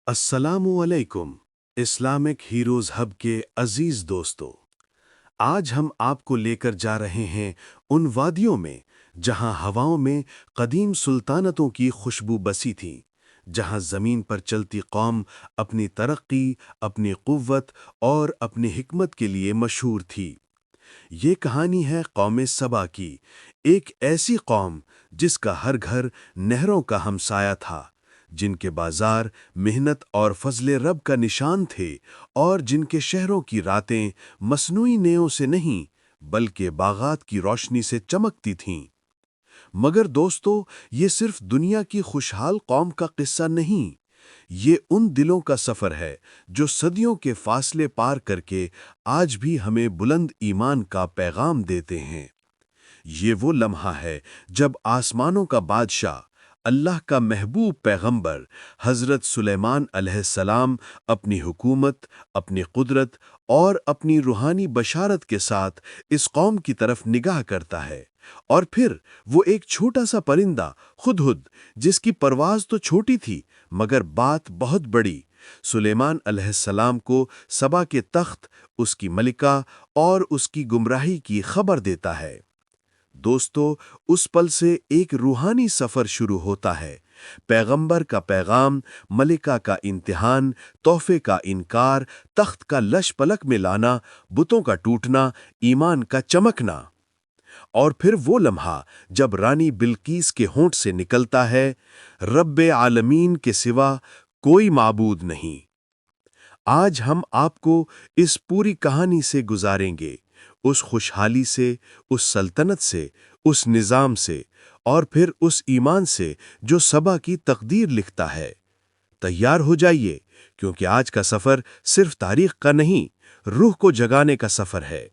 السلام علیکم Islamic heroes hub کے عزیز دوستو، آج ہم آپ کو لے کر جا رہے ہیں ان وادیوں میں جہاں ہواؤں میں قدیم سلطنتوں کی خوشبو بسی تھی، جہاں زمین پر چلتی قوم اپنی ترقی، اپنی قوت اور اپنی حکمت کے لیے مشہور تھی۔ یہ کہانی ہے قوم سبا کی، ایک ایسی قوم جس کا ہر گھر نہروں کا ہمسایہ تھا، جن کے بازار محنت اور فضل رب کا نشان تھے، اور جن کے شہروں کی راتیں مصنوعی نیوں سے نہیں بلکہ باغات کی روشنی سے چمکتی تھیں۔ مگر دوستو، یہ صرف دنیا کی خوشحال قوم کا قصہ نہیں، یہ ان دلوں کا سفر ہے جو صدیوں کے فاصلے پار کر کے آج بھی ہمیں بلند ایمان کا پیغام دیتے ہیں۔ یہ وہ لمحہ ہے جب آسمانوں کا بادشاہ، اللہ کا محبوب پیغمبر حضرت سلیمان علیہ السلام اپنی حکومت، اپنی قدرت اور اپنی روحانی بشارت کے ساتھ اس قوم کی طرف نگاہ کرتا ہے، اور پھر وہ ایک چھوٹا سا پرندہ ہدہد، جس کی پرواز تو چھوٹی تھی مگر بات بہت بڑی، سلیمان علیہ السلام کو سبا کے تخت، اس کی ملکہ اور اس کی گمراہی کی خبر دیتا ہے۔ دوستو، اس پل سے ایک روحانی سفر شروع ہوتا ہے۔ پیغمبر کا پیغام، ملکہ کا امتحان، تحفے کا انکار، تخت کا لش پلک میں لانا، بتوں کا ٹوٹنا، ایمان کا چمکنا، اور پھر وہ لمحہ جب رانی بلقیس کے ہونٹ سے نکلتا ہے، رب عالمین کے سوا کوئی معبود نہیں۔ آج ہم آپ کو اس پوری کہانی سے گزاریں گے، اس خوشحالی سے، اس سلطنت سے، اس نظام سے، اور پھر اس ایمان سے جو سبا کی تقدیر لکھتا ہے۔ تیار ہو جائیے، کیونکہ آج کا سفر صرف تاریخ کا نہیں، روح کو جگانے کا سفر ہے۔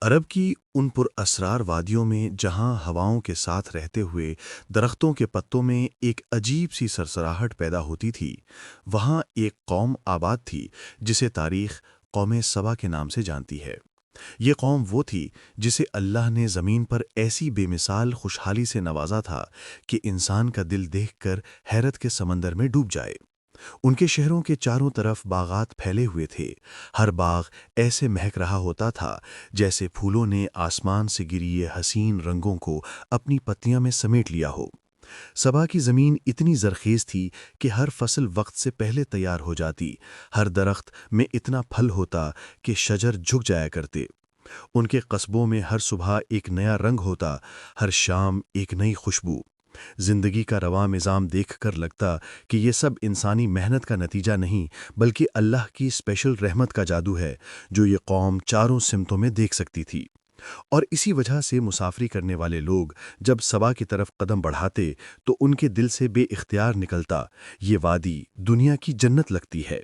عرب کی ان پر اسرار وادیوں میں جہاں ہواؤں کے ساتھ رہتے ہوئے درختوں کے پتوں میں ایک عجیب سی سرسراہٹ پیدا ہوتی تھی، وہاں ایک قوم آباد تھی جسے تاریخ قوم سبا کے نام سے جانتی ہے۔ یہ قوم وہ تھی جسے اللہ نے زمین پر ایسی بے مثال خوشحالی سے نوازا تھا کہ انسان کا دل دیکھ کر حیرت کے سمندر میں ڈوب جائے۔ ان کے شہروں کے چاروں طرف باغات پھیلے ہوئے تھے، ہر باغ ایسے مہک رہا ہوتا تھا جیسے پھولوں نے آسمان سے گری یہ حسین رنگوں کو اپنی پتیاں میں سمیٹ لیا ہو۔ سبا کی زمین اتنی زرخیز تھی کہ ہر فصل وقت سے پہلے تیار ہو جاتی، ہر درخت میں اتنا پھل ہوتا کہ شجر جھک جایا کرتے۔ ان کے قصبوں میں ہر صبح ایک نیا رنگ ہوتا، ہر شام ایک نئی خوشبو۔ زندگی کا رواں نظام دیکھ کر لگتا کہ یہ سب انسانی محنت کا نتیجہ نہیں بلکہ اللہ کی اسپیشل رحمت کا جادو ہے جو یہ قوم چاروں سمتوں میں دیکھ سکتی تھی۔ اور اسی وجہ سے مسافری کرنے والے لوگ جب سبا کی طرف قدم بڑھاتے تو ان کے دل سے بے اختیار نکلتا، یہ وادی دنیا کی جنت لگتی ہے۔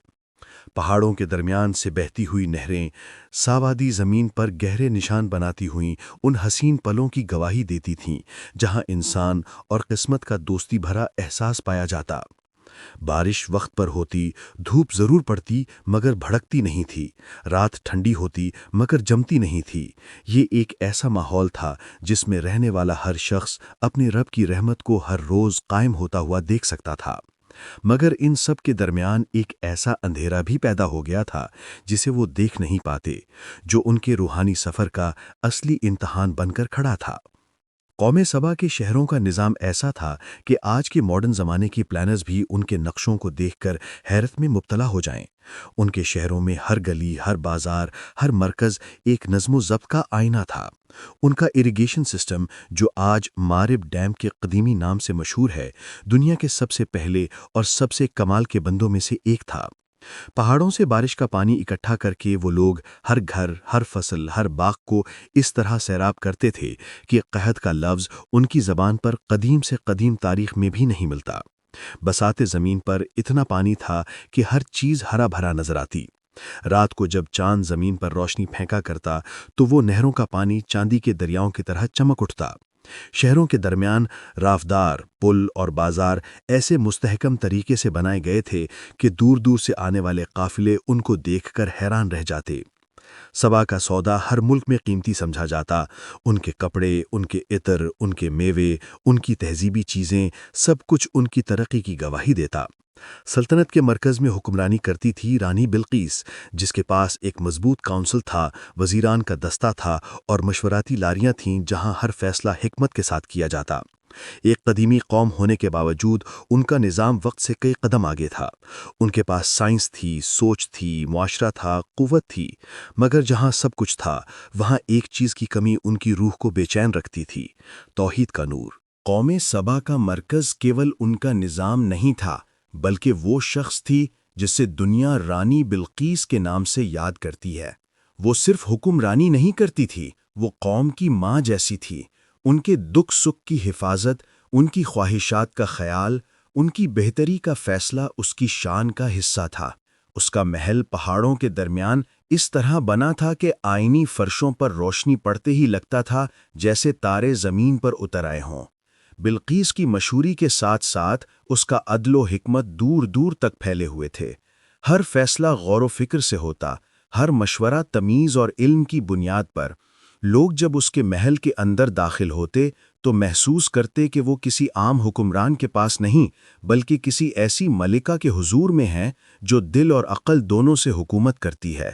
پہاڑوں کے درمیان سے بہتی ہوئی نہریں ساوادی زمین پر گہرے نشان بناتی ہوئیں ان حسین پلوں کی گواہی دیتی تھیں جہاں انسان اور قسمت کا دوستی بھرا احساس پایا جاتا۔ بارش وقت پر ہوتی، دھوپ ضرور پڑتی مگر بھڑکتی نہیں تھی، رات ٹھنڈی ہوتی مگر جمتی نہیں تھی۔ یہ ایک ایسا ماحول تھا جس میں رہنے والا ہر شخص اپنے رب کی رحمت کو ہر روز قائم ہوتا ہوا دیکھ سکتا تھا۔ مگر ان سب کے درمیان ایک ایسا اندھیرا بھی پیدا ہو گیا تھا جسے وہ دیکھ نہیں پاتے، جو ان کے روحانی سفر کا اصلی امتحان بن کر کھڑا تھا۔ قوم سبا کے شہروں کا نظام ایسا تھا کہ آج کے ماڈرن زمانے کے پلانرز بھی ان کے نقشوں کو دیکھ کر حیرت میں مبتلا ہو جائیں۔ ان کے شہروں میں ہر گلی، ہر بازار، ہر مرکز ایک نظم و ضبط کا آئینہ تھا۔ ان کا اریگیشن سسٹم، جو آج مارب ڈیم کے قدیمی نام سے مشہور ہے، دنیا کے سب سے پہلے اور سب سے کمال کے بندوں میں سے ایک تھا۔ پہاڑوں سے بارش کا پانی اکٹھا کر کے وہ لوگ ہر گھر، ہر فصل، ہر باغ کو اس طرح سیراب کرتے تھے کہ قحط کا لفظ ان کی زبان پر قدیم سے قدیم تاریخ میں بھی نہیں ملتا۔ بساط زمین پر اتنا پانی تھا کہ ہر چیز ہرا بھرا نظر آتی۔ رات کو جب چاند زمین پر روشنی پھینکا کرتا تو وہ نہروں کا پانی چاندی کے دریاؤں کی طرح چمک اٹھتا۔ شہروں کے درمیان رافدار، پل اور بازار ایسے مستحکم طریقے سے بنائے گئے تھے کہ دور دور سے آنے والے قافلے ان کو دیکھ کر حیران رہ جاتے۔ سبا کا سودا ہر ملک میں قیمتی سمجھا جاتا، ان کے کپڑے، ان کے عطر، ان کے میوے، ان کی تہذیبی چیزیں، سب کچھ ان کی ترقی کی گواہی دیتا۔ سلطنت کے مرکز میں حکمرانی کرتی تھی رانی بلقیس، جس کے پاس ایک مضبوط کونسل تھا، وزیران کا دستہ تھا اور مشوراتی لاریاں تھیں جہاں ہر فیصلہ حکمت کے ساتھ کیا جاتا۔ ایک قدیمی قوم ہونے کے باوجود ان کا نظام وقت سے کئی قدم آگے تھا۔ ان کے پاس سائنس تھی، سوچ تھی، معاشرہ تھا، قوت تھی، مگر جہاں سب کچھ تھا وہاں ایک چیز کی کمی ان کی روح کو بے چین رکھتی تھی: توحید کا نور۔ قوم سبا کا مرکز کیول ان کا نظام نہیں تھا، بلکہ وہ شخص تھی جسے دنیا رانی بلقیس کے نام سے یاد کرتی ہے۔ وہ صرف حکمرانی نہیں کرتی تھی، وہ قوم کی ماں جیسی تھی۔ ان کے دکھ سکھ کی حفاظت، ان کی خواہشات کا خیال، ان کی بہتری کا فیصلہ اس کی شان کا حصہ تھا۔ اس کا محل پہاڑوں کے درمیان اس طرح بنا تھا کہ آئینی فرشوں پر روشنی پڑتے ہی لگتا تھا جیسے تارے زمین پر اتر آئے ہوں۔ بلقیس کی مشہوری کے ساتھ ساتھ اس کا عدل و حکمت دور دور تک پھیلے ہوئے تھے۔ ہر فیصلہ غور و فکر سے ہوتا، ہر مشورہ تمیز اور علم کی بنیاد پر۔ لوگ جب اس کے محل کے اندر داخل ہوتے تو محسوس کرتے کہ وہ کسی عام حکمران کے پاس نہیں، بلکہ کسی ایسی ملکہ کے حضور میں ہیں جو دل اور عقل دونوں سے حکومت کرتی ہے۔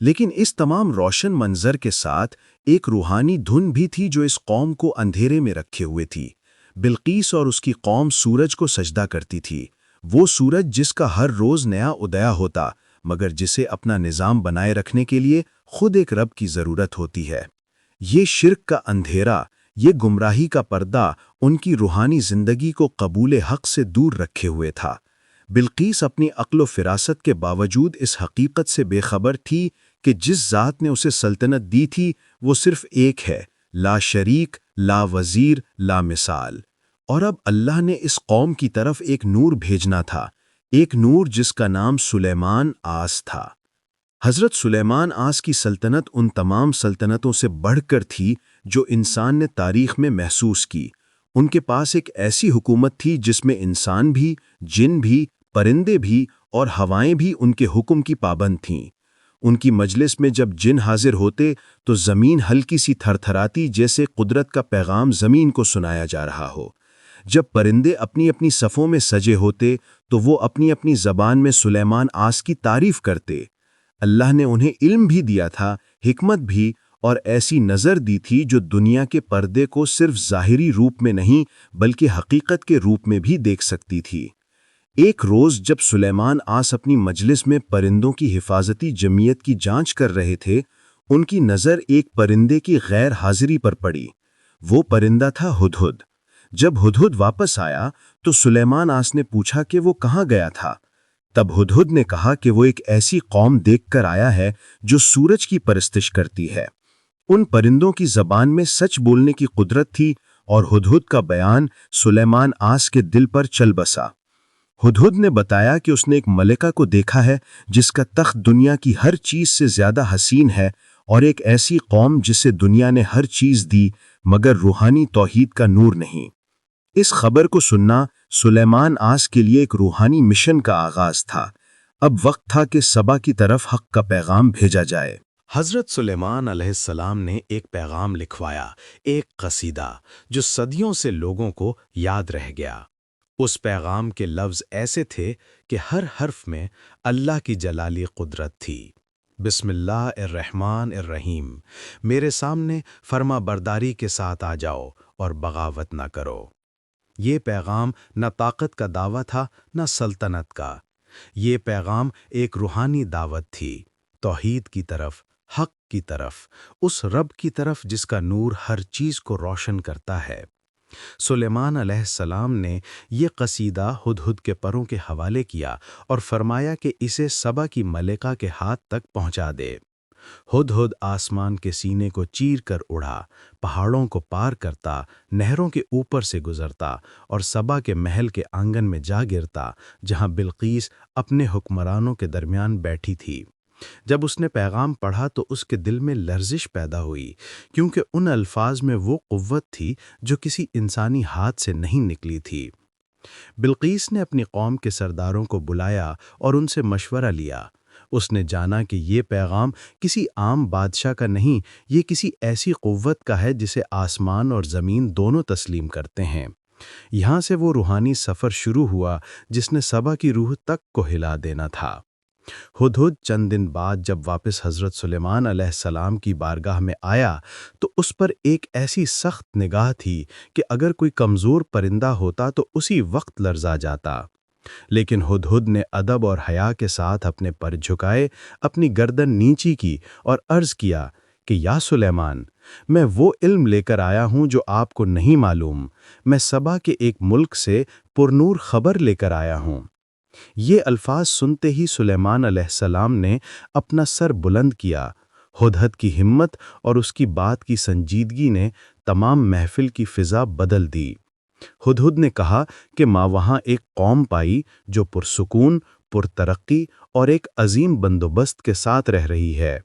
لیکن اس تمام روشن منظر کے ساتھ ایک روحانی دھن بھی تھی جو اس قوم کو اندھیرے میں رکھے ہوئے تھی۔ بلقیس اور اس کی قوم سورج کو سجدہ کرتی تھی، وہ سورج جس کا ہر روز نیا ادیا ہوتا، مگر جسے اپنا نظام بنائے رکھنے کے لیے خود ایک رب کی ضرورت ہوتی ہے۔ یہ شرک کا اندھیرا، یہ گمراہی کا پردہ ان کی روحانی زندگی کو قبول حق سے دور رکھے ہوئے تھا۔ بلقیس اپنی عقل و فراست کے باوجود اس حقیقت سے بے خبر تھی کہ جس ذات نے اسے سلطنت دی تھی وہ صرف ایک ہے، لا شریک، لا وزیر، لا مثال۔ اور اب اللہ نے اس قوم کی طرف ایک نور بھیجنا تھا، ایک نور جس کا نام سلیمان آس تھا۔ حضرت سلیمان آس کی سلطنت ان تمام سلطنتوں سے بڑھ کر تھی جو انسان نے تاریخ میں محسوس کی۔ ان کے پاس ایک ایسی حکومت تھی جس میں انسان بھی، جن بھی، پرندے بھی اور ہوائیں بھی ان کے حکم کی پابند تھیں۔ ان کی مجلس میں جب جن حاضر ہوتے تو زمین ہلکی سی تھر تھراتی جیسے قدرت کا پیغام زمین کو سنایا جا رہا ہو۔ جب پرندے اپنی اپنی صفوں میں سجے ہوتے تو وہ اپنی اپنی زبان میں سلیمان آس کی تعریف کرتے۔ اللہ نے انہیں علم بھی دیا تھا، حکمت بھی، اور ایسی نظر دی تھی جو دنیا کے پردے کو صرف ظاہری روپ میں نہیں بلکہ حقیقت کے روپ میں بھی دیکھ سکتی تھی۔ ایک روز جب سلیمان آس اپنی مجلس میں پرندوں کی حفاظتی جمعیت کی جانچ کر رہے تھے، ان کی نظر ایک پرندے کی غیر حاضری پر پڑی۔ وہ پرندہ تھا ہدہد۔ جب ہدہد واپس آیا تو سلیمان آس نے پوچھا کہ وہ کہاں گیا تھا۔ تب ہدہد نے کہا کہ وہ ایک ایسی قوم دیکھ کر آیا ہے جو سورج کی پرستش کرتی ہے۔ ان پرندوں کی زبان میں سچ بولنے کی قدرت تھی اور ہدہد کا بیان سلیمان آس کے دل پر چل بسا۔ ہدہد نے بتایا کہ اس نے ایک ملکہ کو دیکھا ہے جس کا تخت دنیا کی ہر چیز سے زیادہ حسین ہے، اور ایک ایسی قوم جسے دنیا نے ہر چیز دی مگر روحانی توحید کا نور نہیں۔ اس خبر کو سننا سلیمان آس کے لیے ایک روحانی مشن کا آغاز تھا۔ اب وقت تھا کہ سبا کی طرف حق کا پیغام بھیجا جائے۔ حضرت سلیمان علیہ السلام نے ایک پیغام لکھوایا، ایک قصیدہ جو صدیوں سے لوگوں کو یاد رہ گیا۔ اس پیغام کے لفظ ایسے تھے کہ ہر حرف میں اللہ کی جلالی قدرت تھی۔ بسم اللہ الرحمن الرحیم، میرے سامنے فرما برداری کے ساتھ آ جاؤ اور بغاوت نہ کرو۔ یہ پیغام نہ طاقت کا دعویٰ تھا نہ سلطنت کا، یہ پیغام ایک روحانی دعوت تھی، توحید کی طرف، حق کی طرف، اس رب کی طرف جس کا نور ہر چیز کو روشن کرتا ہے۔ سلیمان علیہ السلام نے یہ قصیدہ ہدہد کے پروں کے حوالے کیا اور فرمایا کہ اسے سبا کی ملکہ کے ہاتھ تک پہنچا دے۔ ہدہد آسمان کے سینے کو چیر کر اڑا، پہاڑوں کو پار کرتا، نہروں کے اوپر سے گزرتا اور سبا کے محل کے آنگن میں جا گرتا جہاں بلقیس اپنے حکمرانوں کے درمیان بیٹھی تھی۔ جب اس نے پیغام پڑھا تو اس کے دل میں لرزش پیدا ہوئی، کیونکہ ان الفاظ میں وہ قوت تھی جو کسی انسانی ہاتھ سے نہیں نکلی تھی۔ بلقیس نے اپنی قوم کے سرداروں کو بلایا اور ان سے مشورہ لیا۔ اس نے جانا کہ یہ پیغام کسی عام بادشاہ کا نہیں، یہ کسی ایسی قوت کا ہے جسے آسمان اور زمین دونوں تسلیم کرتے ہیں۔ یہاں سے وہ روحانی سفر شروع ہوا جس نے سبا کی روح تک کو ہلا دینا تھا۔ ہدہد چند دن بعد جب واپس حضرت سلیمان علیہ السلام کی بارگاہ میں آیا تو اس پر ایک ایسی سخت نگاہ تھی کہ اگر کوئی کمزور پرندہ ہوتا تو اسی وقت لرزا جاتا۔ لیکن ہدہد نے ادب اور حیا کے ساتھ اپنے پر جھکائے، اپنی گردن نیچی کی اور عرض کیا کہ یا سلیمان، میں وہ علم لے کر آیا ہوں جو آپ کو نہیں معلوم۔ میں سبا کے ایک ملک سے پرنور خبر لے کر آیا ہوں۔ یہ الفاظ سنتے ہی سلیمان علیہ السلام نے اپنا سر بلند کیا۔ ہدہد کی ہمت اور اس کی بات کی سنجیدگی نے تمام محفل کی فضا بدل دی۔ ہدہد نے کہا کہ ماں وہاں ایک قوم پائی جو پرسکون، پرترقی اور ایک عظیم بندوبست کے ساتھ رہ رہی ہے۔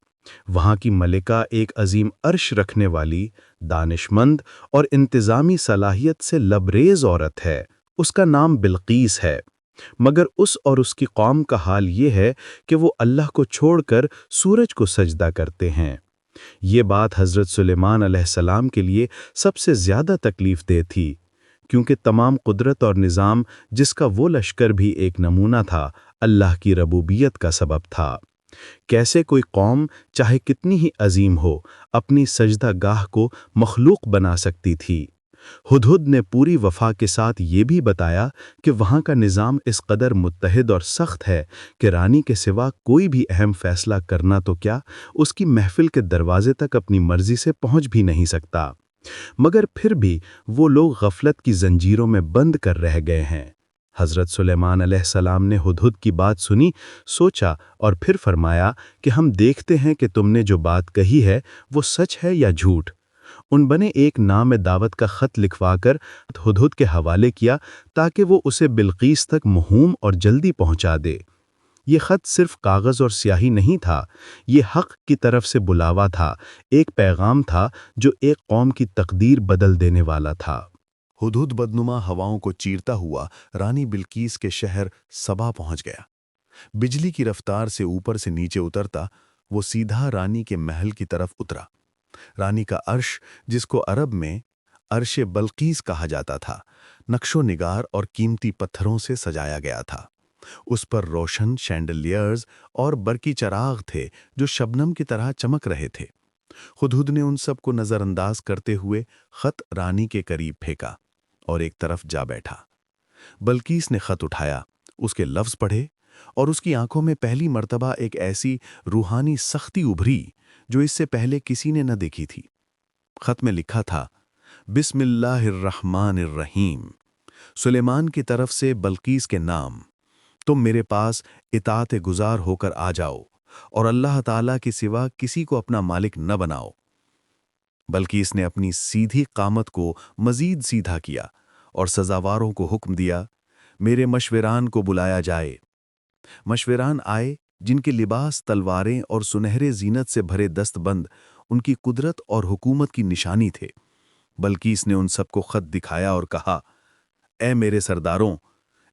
وہاں کی ملکہ ایک عظیم عرش رکھنے والی، دانش مند اور انتظامی صلاحیت سے لبریز عورت ہے۔ اس کا نام بلقیس ہے۔ مگر اس اور اس کی قوم کا حال یہ ہے کہ وہ اللہ کو چھوڑ کر سورج کو سجدہ کرتے ہیں۔ یہ بات حضرت سلیمان علیہ السلام کے لیے سب سے زیادہ تکلیف دہ تھی، کیونکہ تمام قدرت اور نظام جس کا وہ لشکر بھی ایک نمونہ تھا، اللہ کی ربوبیت کا سبب تھا۔ کیسے کوئی قوم چاہے کتنی ہی عظیم ہو، اپنی سجدہ گاہ کو مخلوق بنا سکتی تھی؟ ہدہد نے پوری وفا کے ساتھ یہ بھی بتایا کہ وہاں کا نظام اس قدر متحد اور سخت ہے کہ رانی کے سوا کوئی بھی اہم فیصلہ کرنا تو کیا، اس کی محفل کے دروازے تک اپنی مرضی سے پہنچ بھی نہیں سکتا۔ مگر پھر بھی وہ لوگ غفلت کی زنجیروں میں بند کر رہ گئے ہیں۔ حضرت سلیمان علیہ السلام نے ہدہد کی بات سنی، سوچا اور پھر فرمایا کہ ہم دیکھتے ہیں کہ تم نے جو بات کہی ہے وہ سچ ہے یا جھوٹ۔ ان بنے ایک نام دعوت کا خط لکھوا کر ہدہد کے حوالے کیا تاکہ وہ اسے بلقیس تک موہوم اور جلدی پہنچا دے۔ یہ خط صرف کاغذ اور سیاہی نہیں تھا، یہ حق کی طرف سے بلاوا تھا، ایک پیغام تھا جو ایک قوم کی تقدیر بدل دینے والا تھا۔ ہدہد بدنما ہواؤں کو چیرتا ہوا رانی بلقیس کے شہر سبا پہنچ گیا۔ بجلی کی رفتار سے اوپر سے نیچے اترتا، وہ سیدھا رانی کے محل کی طرف اترا۔ رانی کا عرش، جس کو عرب میں عرش بلقیس کہا جاتا تھا، نقش و نگار اور قیمتی پتھروں سے سجایا گیا تھا۔ اس پر روشن شینڈلیئرز اور برقی چراغ تھے جو شبنم کی طرح چمک رہے تھے۔ ہدہد نے ان سب کو نظر انداز کرتے ہوئے خط رانی کے قریب پھینکا اور ایک طرف جا بیٹھا۔ بلقیس نے خط اٹھایا، اس کے لفظ پڑھے، اور اس کی آنکھوں میں پہلی مرتبہ ایک ایسی روحانی سختی ابھری جو اس سے پہلے کسی نے نہ دیکھی تھی۔ خط میں لکھا تھا، بسم اللہ الرحمن الرحیم، سلیمان کی طرف سے بلقیس کے نام، تم میرے پاس اطاعت گزار ہو کر آ جاؤ اور اللہ تعالیٰ کے سوا کسی کو اپنا مالک نہ بناؤ۔ بلقیس نے اپنی سیدھی قامت کو مزید سیدھا کیا اور سزاواروں کو حکم دیا، میرے مشوران کو بلایا جائے۔ مشوران آئے، جن کے لباس تلواریں اور سنہرے زینت سے بھرے دست بند ان کی قدرت اور حکومت کی نشانی تھے۔ بلقیس نے ان سب کو خط دکھایا اور کہا، اے میرے سرداروں،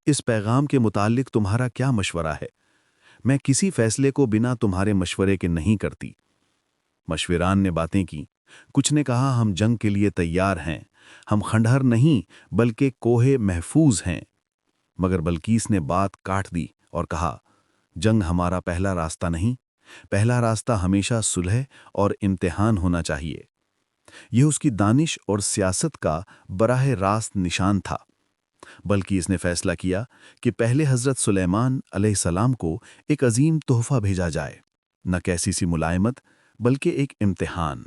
اس پیغام کے متعلق تمہارا کیا مشورہ ہے؟ میں کسی فیصلے کو بنا تمہارے مشورے کے نہیں کرتی۔ مشوران نے باتیں کی، کچھ نے کہا ہم جنگ کے لیے تیار ہیں، ہم کھنڈہر نہیں بلکہ کوہ محفوظ ہیں۔ مگر بلقیس نے بات کاٹ دی اور کہا، جنگ ہمارا پہلا راستہ نہیں، پہلا راستہ ہمیشہ صلح اور امتحان ہونا چاہیے۔ یہ اس کی دانش اور سیاست کا براہ راست نشان تھا۔ بلکہ اس نے فیصلہ کیا کہ پہلے حضرت سلیمان علیہ السلام کو ایک عظیم تحفہ بھیجا جائے، نہ کیسی سی ملائمت بلکہ ایک امتحان۔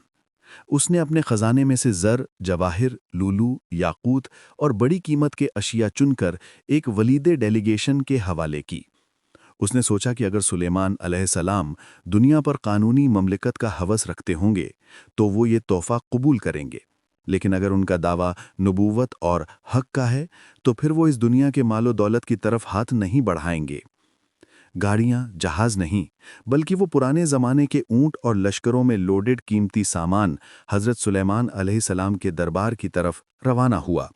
اس نے اپنے خزانے میں سے زر، جواہر، لولو، یاقوت اور بڑی قیمت کے اشیاء چن کر ایک ولیدے ڈیلیگیشن کے حوالے کی۔ اس نے سوچا کہ اگر سلیمان علیہ السلام دنیا پر قانونی مملکت کا ہوس رکھتے ہوں گے تو وہ یہ تحفہ قبول کریں گے، لیکن اگر ان کا دعویٰ نبوت اور حق کا ہے تو پھر وہ اس دنیا کے مال و دولت کی طرف ہاتھ نہیں بڑھائیں گے۔ گاڑیاں، جہاز نہیں، بلکہ وہ پرانے زمانے کے اونٹ اور لشکروں میں لوڈڈ قیمتی سامان حضرت سلیمان علیہ السلام کے دربار کی طرف روانہ ہوا۔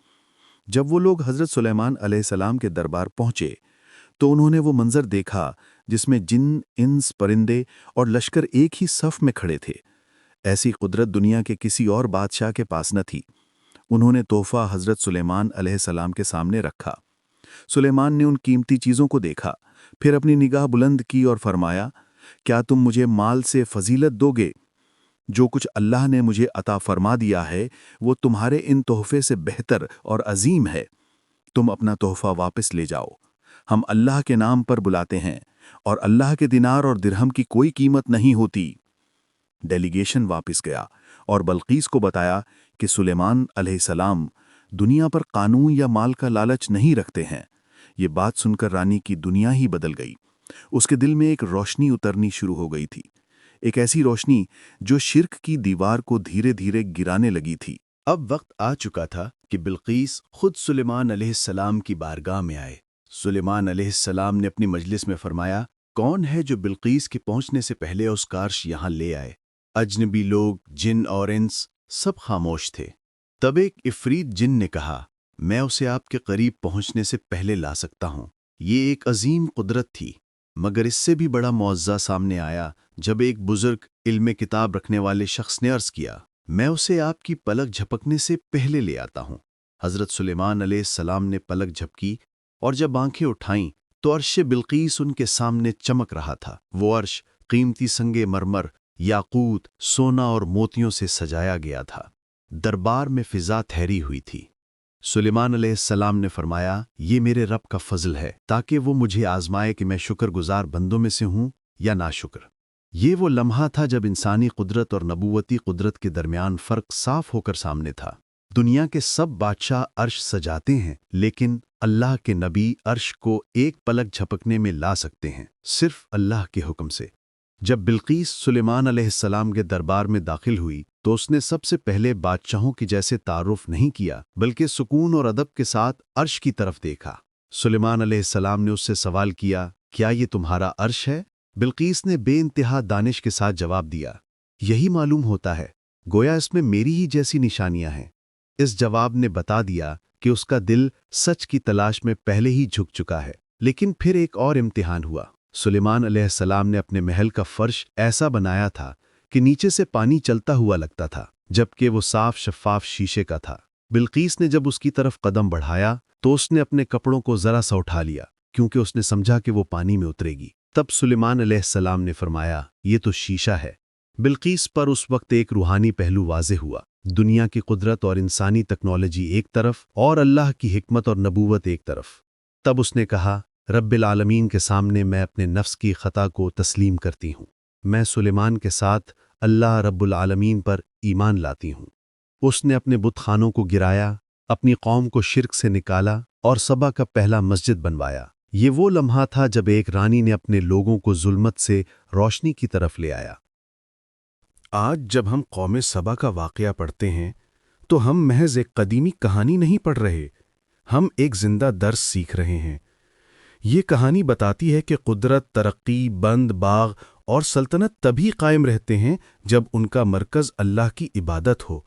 جب وہ لوگ حضرت سلیمان علیہ السلام کے دربار پہنچے تو انہوں نے وہ منظر دیکھا جس میں جن، انس، پرندے اور لشکر ایک ہی صف میں کھڑے تھے۔ ایسی قدرت دنیا کے کسی اور بادشاہ کے پاس نہ تھی۔ انہوں نے تحفہ حضرت سلیمان علیہ السلام کے سامنے رکھا۔ سلیمان نے ان قیمتی چیزوں کو دیکھا، پھر اپنی نگاہ بلند کی اور فرمایا، کیا تم مجھے مال سے فضیلت دو گے؟ جو کچھ اللہ نے مجھے عطا فرما دیا ہے وہ تمہارے ان تحفے سے بہتر اور عظیم ہے۔ تم اپنا تحفہ واپس لے جاؤ۔ ہم اللہ کے نام پر بلاتے ہیں اور اللہ کے دینار اور درہم کی کوئی قیمت نہیں ہوتی۔ ڈیلیگیشن واپس گیا اور بلقیس کو بتایا کہ سلیمان علیہ السلام دنیا پر قانون یا مال کا لالچ نہیں رکھتے ہیں۔ یہ بات سن کر رانی کی دنیا ہی بدل گئی۔ اس کے دل میں ایک روشنی اترنی شروع ہو گئی تھی، ایک ایسی روشنی جو شرک کی دیوار کو دھیرے دھیرے گرانے لگی تھی۔ اب وقت آ چکا تھا کہ بلقیس خود سلیمان علیہ السلام کی بارگاہ میں آئے۔ سلیمان علیہ السلام نے اپنی مجلس میں فرمایا، کون ہے جو بلقیس کے پہنچنے سے پہلے اس کا عرش یہاں لے آئے؟ اجنبی لوگ، جن اور انس سب خاموش تھے۔ تب ایک عفریت جن نے کہا، میں اسے آپ کے قریب پہنچنے سے پہلے لا سکتا ہوں۔ یہ ایک عظیم قدرت تھی، مگر اس سے بھی بڑا معجزہ سامنے آیا جب ایک بزرگ علم کتاب رکھنے والے شخص نے عرض کیا، میں اسے آپ کی پلک جھپکنے سے پہلے لے آتا ہوں۔ حضرت سلیمان علیہ السلام نے پلک جھپکی اور جب آنکھیں اٹھائیں تو عرش بلقیس ان کے سامنے چمک رہا تھا۔ وہ عرش قیمتی سنگ مرمر، یاقوت، سونا اور موتیوں سے سجایا گیا تھا۔ دربار میں فضا ٹھہری ہوئی تھی۔ سلیمان علیہ السلام نے فرمایا، یہ میرے رب کا فضل ہے تاکہ وہ مجھے آزمائے کہ میں شکر گزار بندوں میں سے ہوں یا ناشکر۔ یہ وہ لمحہ تھا جب انسانی قدرت اور نبوتی قدرت کے درمیان فرق صاف ہو کر سامنے تھا۔ دنیا کے سب بادشاہ عرش سجاتے ہیں، لیکن اللہ کے نبی عرش کو ایک پلک جھپکنے میں لا سکتے ہیں، صرف اللہ کے حکم سے۔ جب بلقیس سلیمان علیہ السلام کے دربار میں داخل ہوئی تو اس نے سب سے پہلے بادشاہوں کی جیسے تعارف نہیں کیا، بلکہ سکون اور ادب کے ساتھ عرش کی طرف دیکھا۔ سلیمان علیہ السلام نے اس سے سوال کیا، کیا یہ تمہارا عرش ہے؟ بلقیس نے بے انتہا دانش کے ساتھ جواب دیا، یہی معلوم ہوتا ہے، گویا اس میں میری ہی جیسی نشانیاں ہیں۔ اس جواب نے بتا دیا کہ اس کا دل سچ کی تلاش میں پہلے ہی جھک چکا ہے۔ لیکن پھر ایک اور امتحان ہوا۔ سلیمان علیہ السلام نے اپنے محل کا فرش ایسا بنایا تھا کہ نیچے سے پانی چلتا ہوا لگتا تھا، جبکہ وہ صاف شفاف شیشے کا تھا۔ بلقیس نے جب اس کی طرف قدم بڑھایا تو اس نے اپنے کپڑوں کو ذرا سا اٹھا لیا، کیونکہ اس نے سمجھا کہ وہ پانی میں اترے گی۔ تب سلیمان علیہ السلام نے فرمایا، یہ تو شیشہ ہے۔ بلقیس پر اس وقت ایک روحانی پہلو واضح ہوا۔ دنیا کی قدرت اور انسانی ٹیکنالوجی ایک طرف اور اللہ کی حکمت اور نبوت ایک طرف۔ تب اس نے کہا، رب العالمین کے سامنے میں اپنے نفس کی خطا کو تسلیم کرتی ہوں۔ میں سلیمان کے ساتھ اللہ رب العالمین پر ایمان لاتی ہوں۔ اس نے اپنے بت خانوں کو گرایا، اپنی قوم کو شرک سے نکالا اور سبا کا پہلا مسجد بنوایا۔ یہ وہ لمحہ تھا جب ایک رانی نے اپنے لوگوں کو ظلمت سے روشنی کی طرف لے آیا۔ آج جب ہم قوم سبا کا واقعہ پڑھتے ہیں تو ہم محض ایک قدیمی کہانی نہیں پڑھ رہے، ہم ایک زندہ درس سیکھ رہے ہیں۔ یہ کہانی بتاتی ہے کہ قدرت، ترقی، بند باغ اور سلطنت تبھی قائم رہتے ہیں جب ان کا مرکز اللہ کی عبادت ہو۔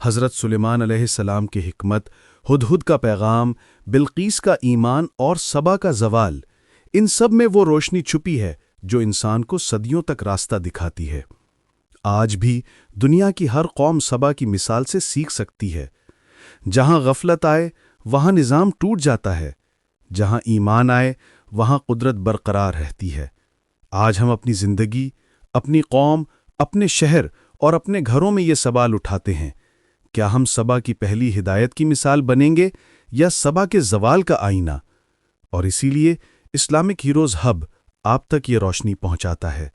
حضرت سلیمان علیہ السلام کی حکمت، ہدہد کا پیغام، بلقیس کا ایمان اور سبا کا زوال، ان سب میں وہ روشنی چھپی ہے جو انسان کو صدیوں تک راستہ دکھاتی ہے۔ آج بھی دنیا کی ہر قوم سبا کی مثال سے سیکھ سکتی ہے۔ جہاں غفلت آئے وہاں نظام ٹوٹ جاتا ہے، جہاں ایمان آئے وہاں قدرت برقرار رہتی ہے۔ آج ہم اپنی زندگی، اپنی قوم، اپنے شہر اور اپنے گھروں میں یہ سوال اٹھاتے ہیں، کیا ہم سبا کی پہلی ہدایت کی مثال بنیں گے یا سبا کے زوال کا آئینہ؟ اور اسی لیے اسلامک ہیروز ہب آپ تک یہ روشنی پہنچاتا ہے،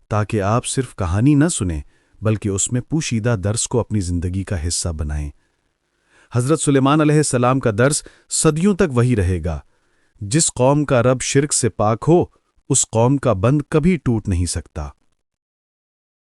تاکہ آپ صرف کہانی نہ سنیں بلکہ اس میں پوشیدہ درس کو اپنی زندگی کا حصہ بنائیں۔ حضرت سلیمان علیہ السلام کا درس صدیوں تک وہی رہے گا۔ جس قوم کا رب شرک سے پاک ہو، اس قوم کا بند کبھی ٹوٹ نہیں سکتا۔